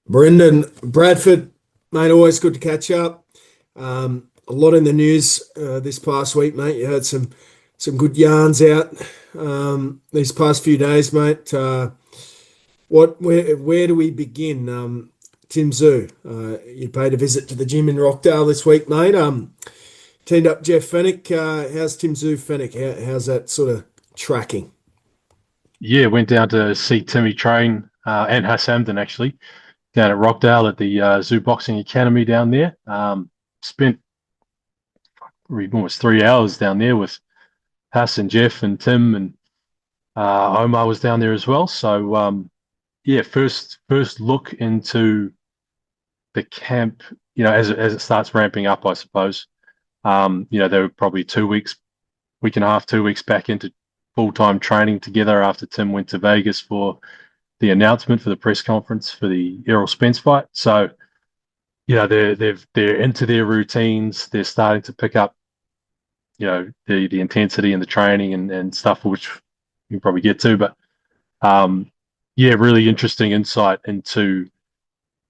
Brendan, Bradford, mate, always good to catch up. A lot in the news this past week, mate. You had some good yarns out these past few days, mate. Where do we begin? Tim Tszyu, you paid a visit to the gym in Rockdale this week, mate. Teamed up Jeff Fennick. How's Tim Tszyu Fennick? How's that sort of tracking? Yeah, went down to see Timmy train and Hassamden actually down at Rockdale at the Zoo Boxing Academy down there. Spent almost 3 hours down there with Hass and Jeff and Tim and Omar was down there as well. So yeah, first look into the camp. As it starts ramping up, I suppose. They were probably 2 weeks, week and a half, 2 weeks back into full-time training together after Tim went to Vegas for the announcement for the press conference for the Errol Spence fight. So, they're into their routines. They're starting to pick up, the intensity and the training and stuff, which you can probably get to. But yeah, really interesting insight into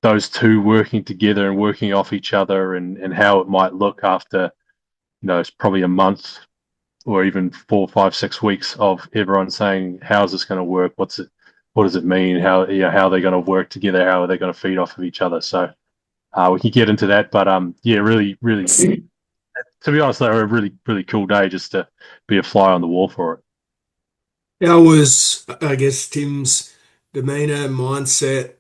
those two working together and working off each other and how it might look after, it's probably a month or even 4, 5, 6 weeks of everyone saying, how's this going to work? What does it mean? How are they going to work together? How are they going to feed off of each other? So we can get into that, but yeah, really, really, to be honest, they were a really, really cool day just to be a fly on the wall for it. How was, I guess, Tim's demeanor, mindset?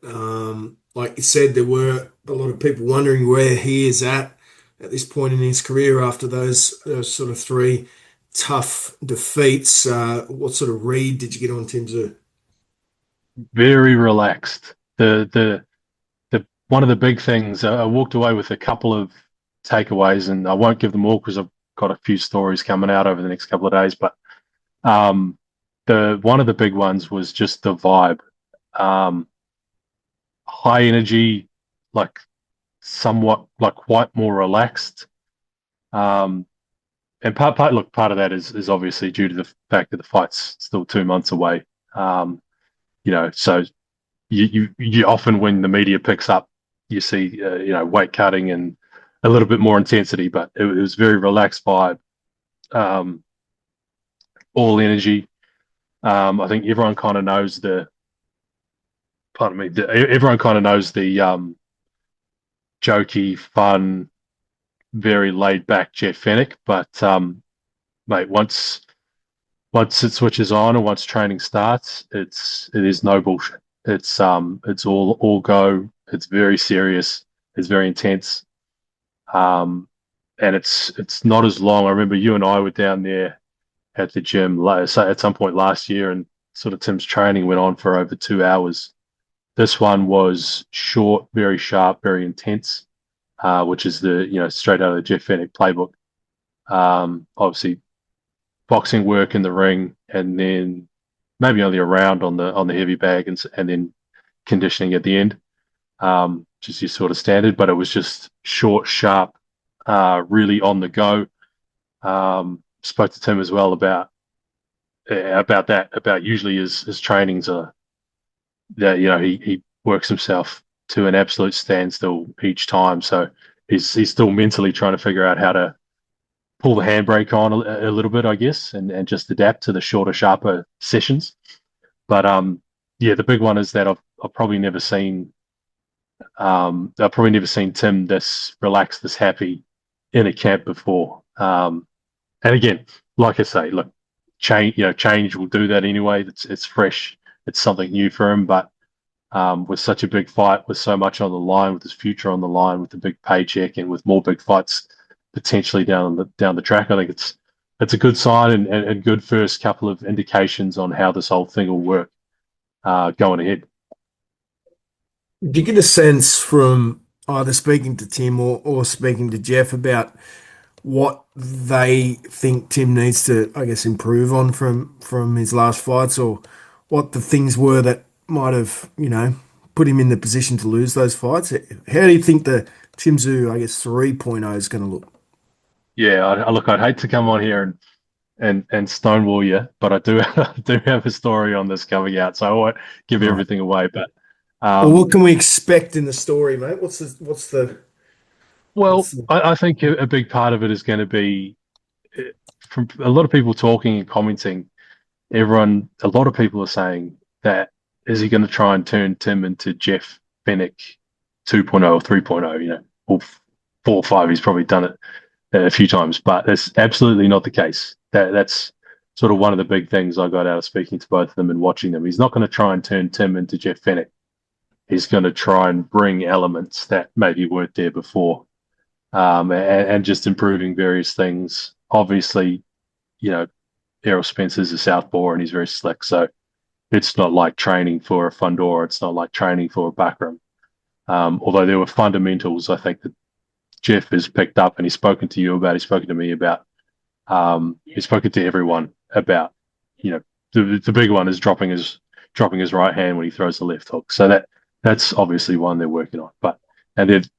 Like you said, there were a lot of people wondering where he is at this point in his career after those sort of three tough defeats. What sort of read did you get on Tim Tszyu? Very relaxed. The one of the big things, I walked away with a couple of takeaways, and I won't give them all because I've got a few stories coming out over the next couple of days. But um, the one of the big ones was just the vibe. Um, High energy, like somewhat like quite more relaxed. Um, and part of that is obviously due to the fact that the fight's still 2 months away. Um, so you often when the media picks up, you see weight cutting and a little bit more intensity, but it was very relaxed vibe, um, all energy. I think everyone kind of knows everyone kind of knows the jokey, fun, very laid back Jeff Fennick, but mate, once it switches on and once training starts, it is no bullshit. It's all go. It's very serious. It's very intense. And it's not as long. I remember you and I were down there at the gym so at some point last year, and sort of Tim's training went on for over 2 hours. This one was short, very sharp, very intense, which is the straight out of the Jeff Fennick playbook. Obviously, boxing work in the ring, and then maybe only a round on the heavy bag, and then conditioning at the end. Just your sort of standard, but it was just short, sharp, really on the go. Spoke to Tim as well about that, about usually his trainings are that he works himself to an absolute standstill each time, so he's still mentally trying to figure out how to pull the handbrake on a little bit, I guess, and just adapt to the shorter, sharper sessions. But yeah, the big one is that I've probably never seen Tim this relaxed, this happy in a camp before. And again, like I say, look, change will do that anyway. It's fresh, it's something new for him. But with such a big fight, with so much on the line, with his future on the line, with the big paycheck, and with more big fights potentially down the track, I think it's a good sign and good first couple of indications on how this whole thing will work going ahead. Do you get a sense from either speaking to Tim or speaking to Jeff about what they think Tim needs to, I guess, improve on from his last fights, or what the things were that might have, put him in the position to lose those fights? How do you think the Tim Tszyu, I guess, 3.0 is going to look? Yeah, look, I'd hate to come on here and stonewall you, but I do I do have a story on this coming out, so I won't give Right. everything away. But Well, Um, what can we expect in the story, mate? What's well, the I think a big part of it is going to be from a lot of people talking and commenting. A lot of people are saying that is he going to try and turn Tim into Jeff Fennick 2.0 or 3.0, or 4 or 5. He's probably done it a few times, but that's absolutely not the case. That's sort of one of the big things I got out of speaking to both of them and watching them. He's not going to try and turn Tim into Jeff Fennick. He's going to try and bring elements that maybe weren't there before, and just improving various things. Obviously, you know, Errol Spence is a southpaw and he's very slick, so it's not like training for a Fundora. It's not like training for a Backroom. Although there were fundamentals, I think that Jeff has picked up and he's spoken to you about. He's spoken to me about. He's spoken to everyone about. You know, the big one is dropping his right hand when he throws the left hook. So that's obviously one they're working on.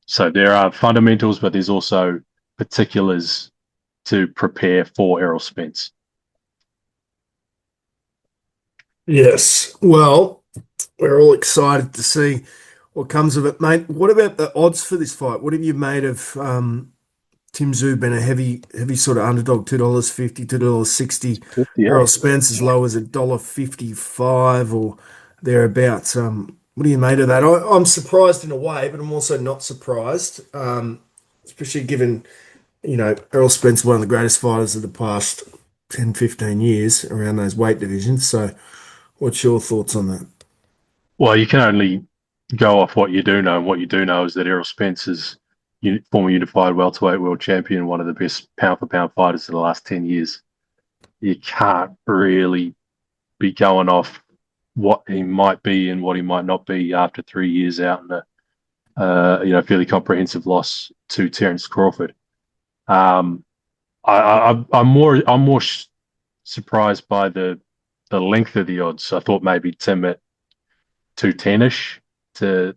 So there are fundamentals, but there's also particulars to prepare for Errol Spence. Yes. Well, we're all excited to see what comes of it, mate. What about the odds for this fight? What have you made of Tim Tszyu been a heavy sort of underdog, $2.50, $2.60. Yeah. Errol Spence as low as $1.55 or thereabouts. What do you made of that? I'm surprised in a way, but I'm also not surprised, especially given, Errol Spence, one of the greatest fighters of the past 10, 15 years around those weight divisions. So what's your thoughts on that? Well, you can only go off what you do know, and what you do know is that Errol Spence is former unified welterweight world champion, one of the best pound for pound fighters of the last 10 years. You can't really be going off what he might be and what he might not be after 3 years out in a fairly comprehensive loss to Terence Crawford. Um, I'm more surprised by the length of the odds. I thought maybe Tim at 210ish to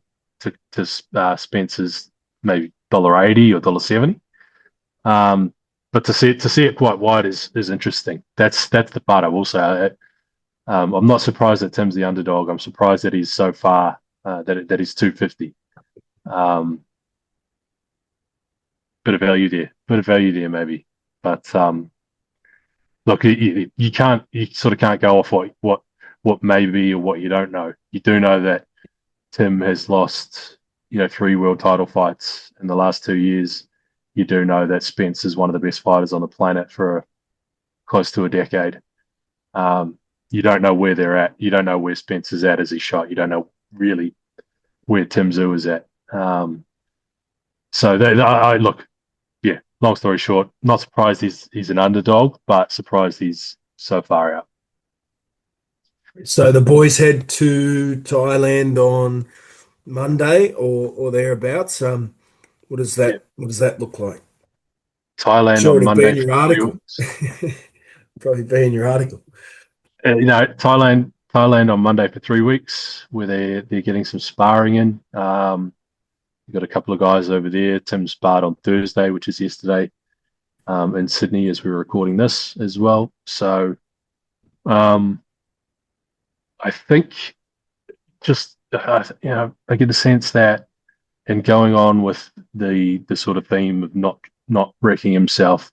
Spencer's maybe $1.80 or $1.70. But to see it quite wide is interesting. That's the part I will say. I'm not surprised that Tim's the underdog. I'm surprised that he's so far that he's 250. Um, bit of value there maybe. But look, you sort of can't go off what may be or what you don't know. You do know that Tim has lost, 3 world title fights in the last 2 years. You do know that Spence is one of the best fighters on the planet for close to a decade. Um, you don't know where they're at. You don't know where Spence is at as he shot. You don't know really where Tim Tszyu is at. I look, yeah. Long story short, not surprised he's an underdog, but surprised he's so far out. So the boys head to Thailand on Monday or thereabouts. What does Yeah, that look like? Thailand Sure, on it'll be Monday in for your 3 weeks. article. Probably be in your article. Thailand on Monday for 3 weeks, where they're getting some sparring in. We've got a couple of guys over there. Tim sparred on Thursday, which is yesterday, in Sydney as we're recording this as well. So um, I think just I get the sense that in going on with the sort of theme of not wrecking himself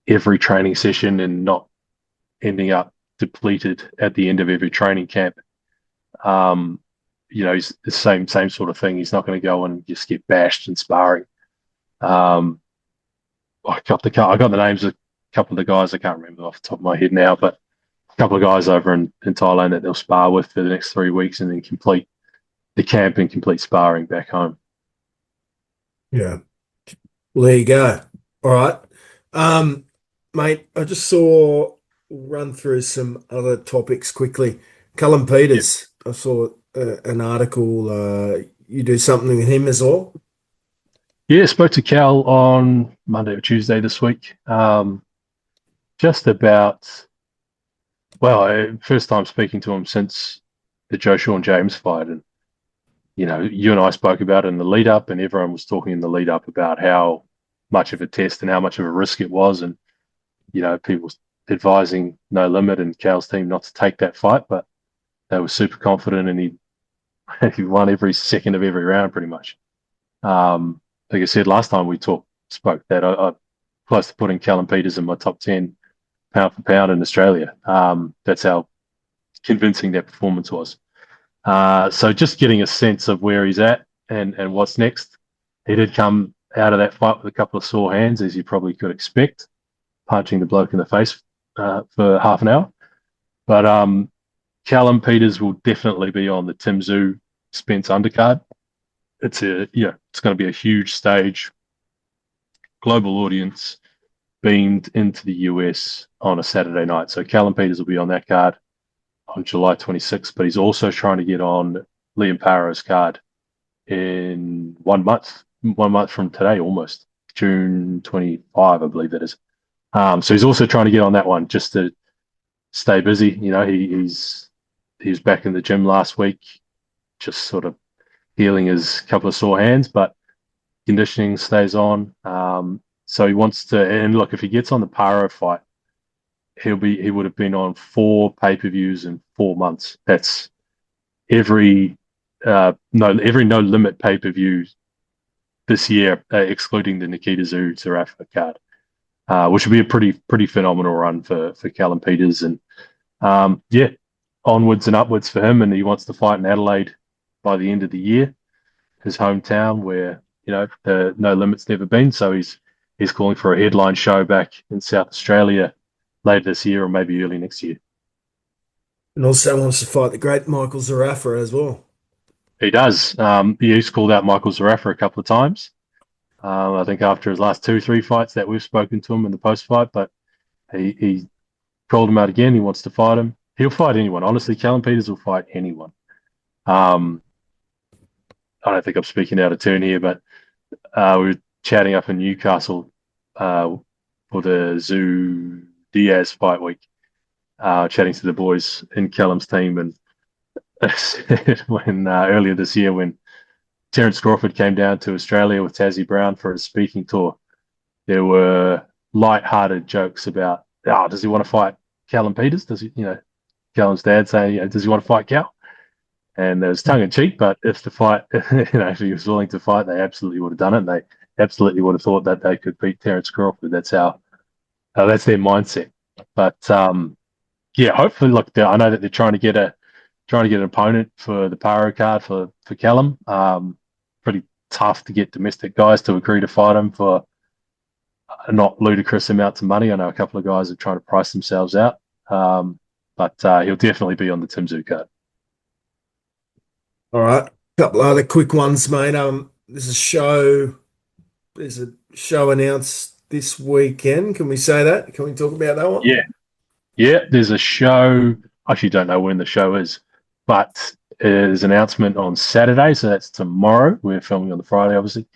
every training session and not ending up depleted at the end of every training camp. He's the same sort of thing. He's not going to go and just get bashed in sparring. Um, I got the names of a couple of the guys. I can't remember off the top of my head now, but a couple of guys over in Thailand that they'll spar with for the next 3 weeks and then complete the camp and complete sparring back home. Yeah. Well, there you go. All right. Um, Mate, I just saw run through some other topics quickly. Callum Yeah, Peters, I saw an article. You do something with him as well? yeah. Spoke to Cal on Monday or Tuesday this week. Just about first time speaking to him since the Joe Sean James fight, and you and I spoke about it in the lead up, and everyone was talking in the lead up about how much of a test and how much of a risk it was, and people advising no limit and Cal's team not to take that fight, but they were super confident and he'd he won every second of every round pretty much. Like I said last time we spoke that I close to putting Callum Peters in my top 10 pound for pound in Australia. That's how convincing that performance was. So just getting a sense of where he's at and what's next. He did come out of that fight with a couple of sore hands, as you probably could expect, punching the bloke in the face for half an hour. But Callum Peters will definitely be on the Tim Tszyu Spence undercard. It's it's going to be a huge stage, global audience, beamed into the US on a Saturday night. So Callum Peters will be on that card on July 26th, but he's also trying to get on Liam Paro's card in 1 month from today, almost June 25, I believe that is. So he's also trying to get on that one just to stay busy. You know, he was back in the gym last week, just sort of healing his couple of sore hands, but conditioning stays on. So he wants to, and look, if he gets on the Paro fight, he would have been on 4 pay-per-views in 4 months. That's every no limit pay-per-view this year, excluding the Nikita Tszyu Zerafa card, which would be a pretty phenomenal run for Callum Peters. And onwards and upwards for him. And he wants to fight in Adelaide by the end of the year, his hometown, where the No Limit's never been. So he's calling for a headline show back in South Australia later this year or maybe early next year. And also wants to fight the great Michael Zerafa as well. He does. He's called out Michael Zerafa a couple of times. I think after his last 2-3 fights that we've spoken to him in the post fight, but he called him out again. He wants to fight him. He'll fight anyone. Honestly, Callum Peters will fight anyone. I don't think I'm speaking out of turn here, but we were chatting up in Newcastle for the Tszyu Diaz fight week, chatting to the boys in Callum's team, and when earlier this year when Terence Crawford came down to Australia with Tassie Brown for his speaking tour, there were light-hearted jokes about, does he want to fight Callum Peters? Does he, Callum's dad saying, does he want to fight Cal? And it was tongue in cheek, but if the fight, if he was willing to fight, they absolutely would have done it. And they absolutely would have thought that they could beat Terence Crawford. That's that's their mindset. But hopefully, look, I know that they're trying to get an opponent for the Paro card for Callum. Pretty tough to get domestic guys to agree to fight him for not ludicrous amounts of money. I know a couple of guys are trying to price themselves out, but he'll definitely be on the Tim Tszyu card. All right, a couple other quick ones, mate. There's a show announced this weekend. Can we say that? Can we talk about that one? Yeah. There's a show. I actually don't know when the show is, but there's an announcement on Saturday, so that's tomorrow. We're filming on the Friday, obviously.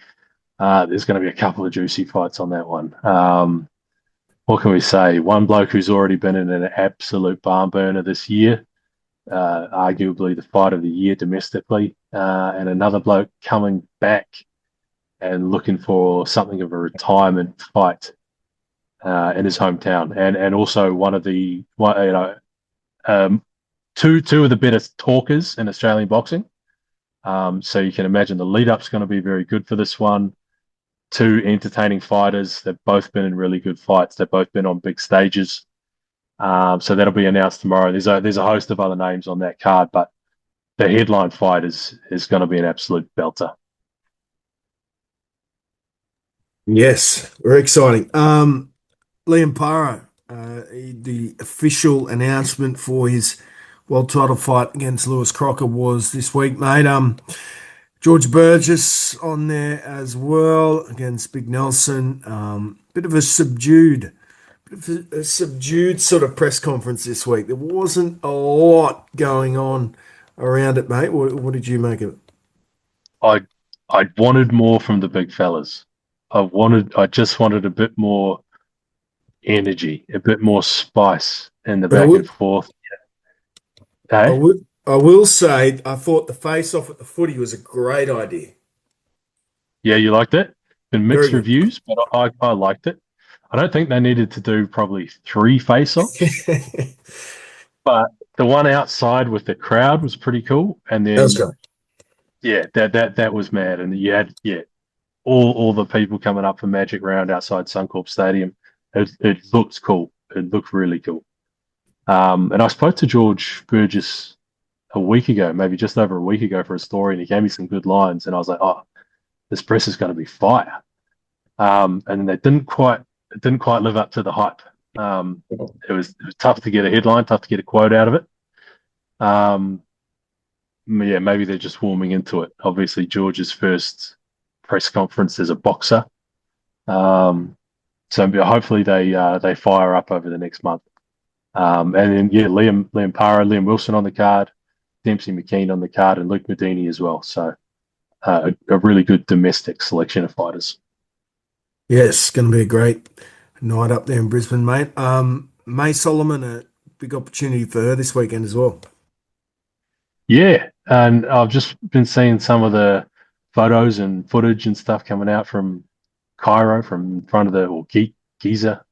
There's going to be a couple of juicy fights on that one. What can we say? One bloke who's already been in an absolute barn burner this year, arguably the fight of the year domestically, and another bloke coming back and looking for something of a retirement fight in his hometown, and also two of the better talkers in Australian boxing. So you can imagine the lead up's going to be very good for this one. 2 entertaining fighters. They've both been in really good fights. They've both been on big stages. So that'll be announced tomorrow. There's a host of other names on that card, but the headline fight is going to be an absolute belter. Yes, very exciting. Liam Paro, the official announcement for his world title fight against Lewis Crocker was this week, mate. George Burgess on there as well against Big Nelson. Bit of a subdued sort of press conference this week. There wasn't a lot going on around it, mate. What did you make of it? I wanted more from the big fellas. I just wanted a bit more energy, a bit more spice in the back and forth. Hey? I will say I thought the face-off at the footy was a great idea. Yeah, you liked it? Been mixed reviews, but I liked it. I don't think they needed to do probably 3 face-offs, but the one outside with the crowd was pretty cool. And then yeah, that was mad. And you had all the people coming up for Magic Round outside Suncorp Stadium. It looked cool. It looked really cool. And I spoke to George Burgess a week ago, maybe just over a week ago, for a story, and he gave me some good lines. And I was like, oh, this press is going to be fire. And they didn't quite live up to the hype. It was tough to get a headline, tough to get a quote out of it. Um, yeah, maybe they're just warming into it. Obviously, George's first press conference as a boxer. So hopefully they fire up over the next month. And then Liam Parra, Liam Wilson on the card, Dempsey McKean on the card, and Luke Medini as well. So a really good domestic selection of fighters. Yes, going to be a great night up there in Brisbane, mate. Maïlys Solomon, a big opportunity for her this weekend as well. Yeah, and I've just been seeing some of the photos and footage and stuff coming out from Cairo, from in front of Giza,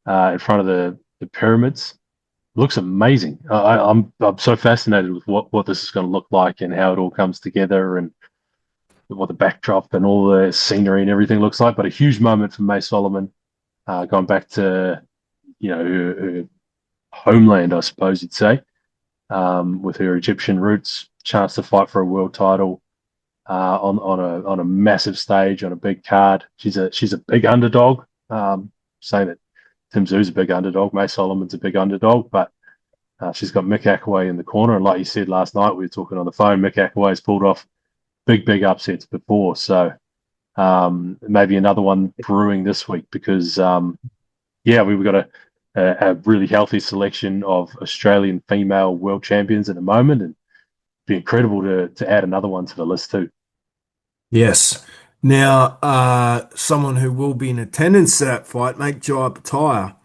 in front of the pyramids. Looks amazing. I'm so fascinated with what this is going to look like and how it all comes together and what the backdrop and all the scenery and everything looks like. But a huge moment for Maïlys Solomon, going back to her homeland, I suppose you'd say, with her Egyptian roots, chance to fight for a world title on a massive stage on a big card. She's a big underdog. Saying that Tim Tszyu's a big underdog, Maïlys Solomon's a big underdog, but she's got Mick Akaway in the corner, and like you said last night, we were talking on the phone. Mick Akaway's pulled off big upsets before, so maybe another one brewing this week because we've got a really healthy selection of Australian female world champions at the moment, and it'd be incredible to add another one to the list too. Yes. Now, someone who will be in attendance to that fight, mate, Jai Opetaia.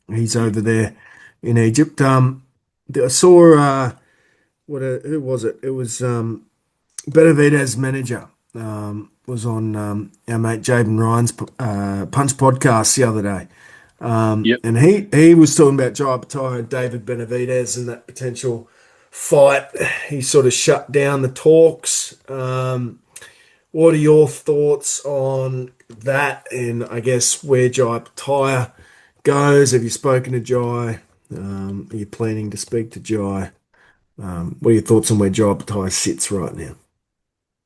He's over there in Egypt. I saw who was it? It was Benavidez manager. Was on our mate Jaden Ryan's Punch podcast the other day. Yep. And he was talking about Jai Opetaia and David Benavidez and that potential fight. He sort of shut down the talks. What are your thoughts on that? And I guess where Jai Opetaia goes? Have you spoken to Jai? Are you planning to speak to Jai? What are your thoughts on where Jai Opetaia sits right now?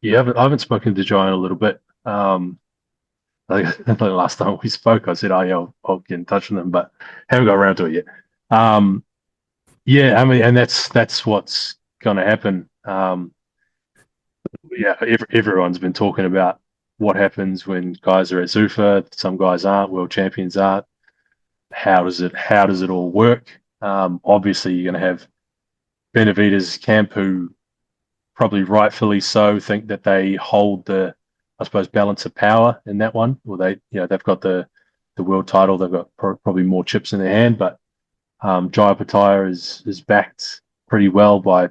Yeah, I haven't spoken to Jai in a little bit. I think the last time we spoke, I said, "Oh yeah, I'll get in touch with them," but haven't got around to it yet. Yeah, I mean, and that's what's going to happen. Everyone's been talking about what happens when guys are at Zuffa. Some guys aren't. World champions aren't. How does it all work? Obviously, you're going to have Benavidez camp, who probably rightfully so think that they hold the, I suppose, balance of power in that one. Or they've got the world title. They've got probably more chips in their hand. But Jai Opetaia is backed pretty well by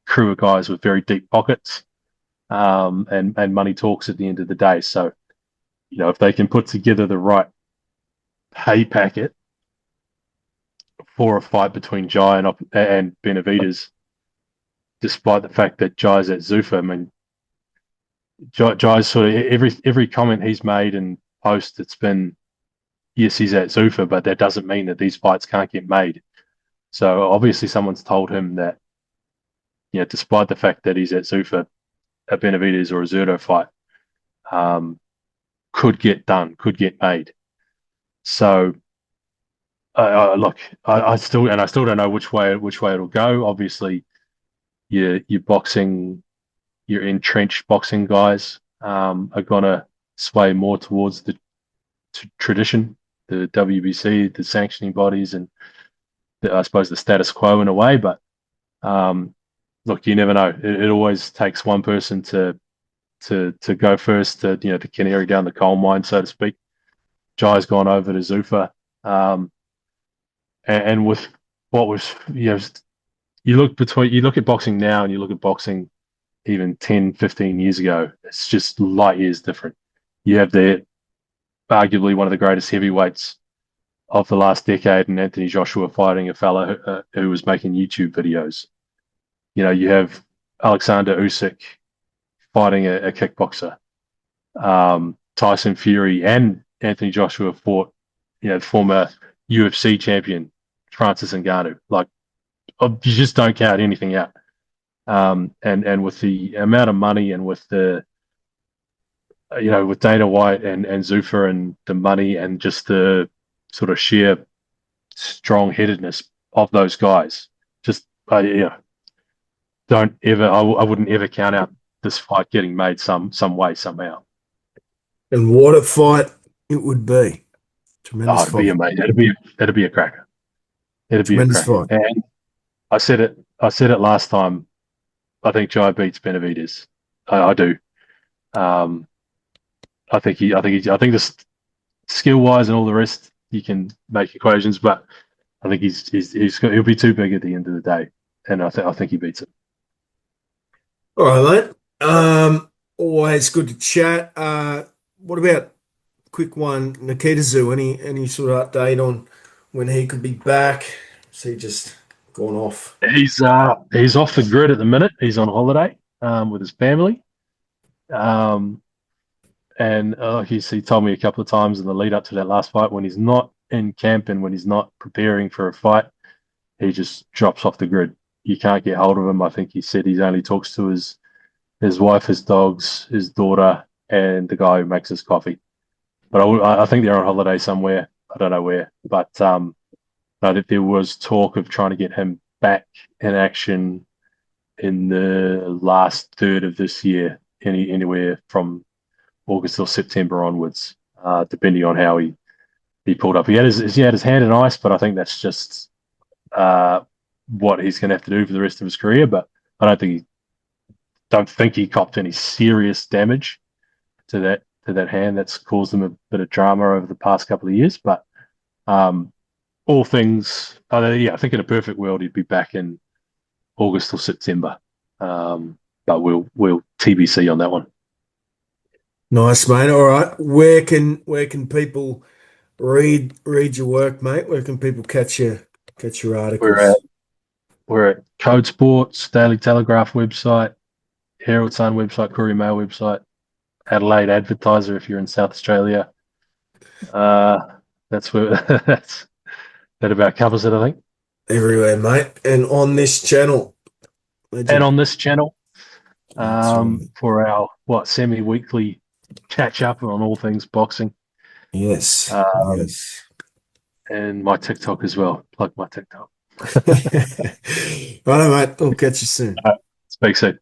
crew of guys with very deep pockets, and money talks at the end of the day. So, if they can put together the right pay packet for a fight between Jai and Benavidez, despite the fact that Jai's at Zuffa, I mean, Jai's sort of every comment he's made and post, it's been, yes, he's at Zuffa, but that doesn't mean that these fights can't get made. So obviously someone's told him that, despite the fact that he's at Zuffa, a Benavidez or a Zurdo fight could get done, could get made. So look, I still don't know which way it'll go. Obviously, your boxing, your entrenched boxing guys are gonna sway more towards the tradition, the WBC, the sanctioning bodies, and I suppose the status quo in a way. But look, you never know. It always takes one person to go first, to canary down the coal mine, so to speak. Jai's gone over to Zuffa, and with what was, you look at boxing now and you look at boxing even 10, 15 years ago, it's just light years different. You have arguably one of the greatest heavyweights of the last decade, and Anthony Joshua fighting a fella who was making YouTube videos. You have Alexander Usyk fighting a kickboxer. Tyson Fury and Anthony Joshua fought, former UFC champion Francis Ngannou. Like, you just don't count anything out. And with the amount of money and with the, with Dana White and Zuffa and the money and just the sort of sheer strong-headedness of those guys, just don't ever. I wouldn't ever count out this fight getting made some way somehow. And what a fight it would be. Oh, Tremendous it'd be fight. amazing. It'd be a cracker. It'd be a Tremendous cracker. fight. And I said it. I said it last time. I think Jai beats Benavidez. I do. Um, I think this skill wise and all the rest, you can make equations, but I think he'll be too big at the end of the day, and I think he beats it. All right, mate. Always good to chat. What about quick one, Nikita Tszyu? Any sort of update on when he could be back? Is he just gone off? He's off the grid at the minute. He's on holiday with his family. Um, and he told me a couple of times in the lead up to that last fight, when he's not in camp and when he's not preparing for a fight, he just drops off the grid. You can't get hold of him. I think he said he only talks to his wife, his dogs, his daughter, and the guy who makes his coffee. But I think they're on holiday somewhere. I don't know where. But I think there was talk of trying to get him back in action in the last third of this year, anywhere from August or September onwards, depending on how he pulled up. He had his hand in ice, but I think that's just what he's going to have to do for the rest of his career. But I don't think he copped any serious damage to that hand. That's caused him a bit of drama over the past couple of years. But all things, I think in a perfect world he'd be back in August or September. But we'll TBC on that one. Nice, mate. All right. Where can people read your work, mate? Where can people catch your We're at articles? we're at Code Sports, Daily Telegraph website, Herald Sun website, Courier Mail website, Adelaide Advertiser if you're in South Australia. That's where that about covers it, I think. Everywhere, mate. And on this channel. And Legend. on this channel, That's right. for our semi-weekly catch up on all things boxing, Yes. um, Yes. and my TikTok as well. Plug my TikTok. Right, mate. I'll catch you soon. Speak soon.